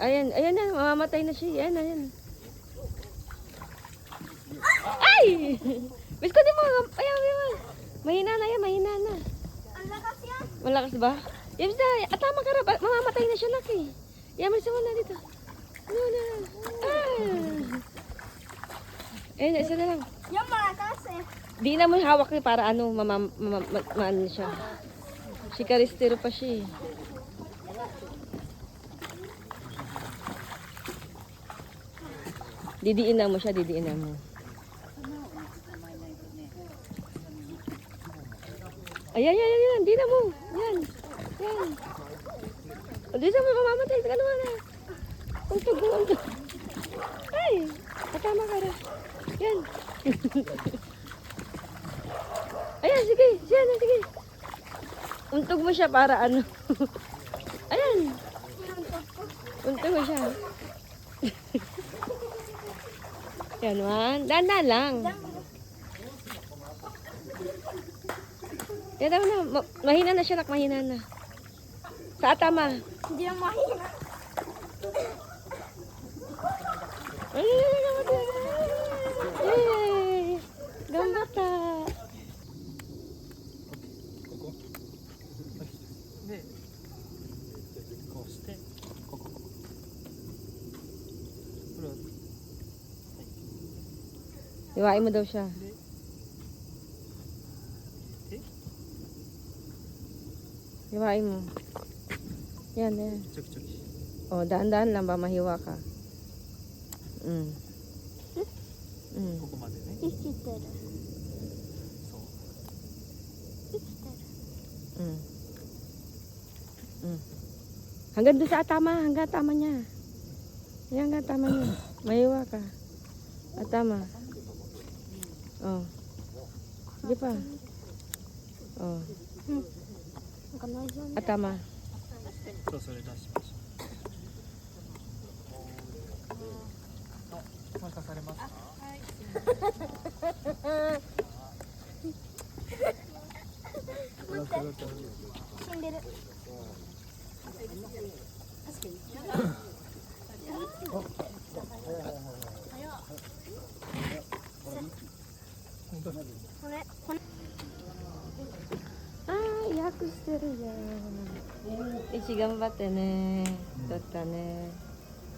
Ayan, ayan na, mamamatay na siya. Ayan, ayan. Ay! Bisko di mo, ayaw, ayaw. Mahina na yan, mahina na. Ang lakas yan. Malakas ba? Yan, basta, tama ka ra, mamamatay na siya, laki. Yan, malisa mo na dito. Ano na? Ayun, isa na lang. Yung malakas eh. Di na mo hawak eh, para ano, maano siya. Sikaristero pa siya eh. Didiinan mo siya, didiinan mo. Ayan, ayan, ayan, di na mo. Yan, yan. O, di na mo, mamamatay. Ano na? Untog mo, untog. Ay, katama ka rin. Yan. Ayan, sige, sige. Untog mo siya para ano. Ayan. Untog mo siya. Yan, man. Dahan-dahan lang. Yan, tama na. Mahina na siya, mahina na. Sa atama. Hindi na mahina. Yay! Gambata! Iwain mo daw siya. Iwain mo. Yan, yan. O, daan-daan lang ba mahiwa ka? Mm. Mm. 生きてる。生きてる。 Mm. Mm. Hanggang doon sa atama, hanggang tama niya. Yan, hanggang tama niya. Mahiwa ka. Atama. Oh. Di pa. Oh. Atama. そうそれ出しましょう。参加されますか？死んでる。あー、訳してるじゃん。一頑張ってね。だったね。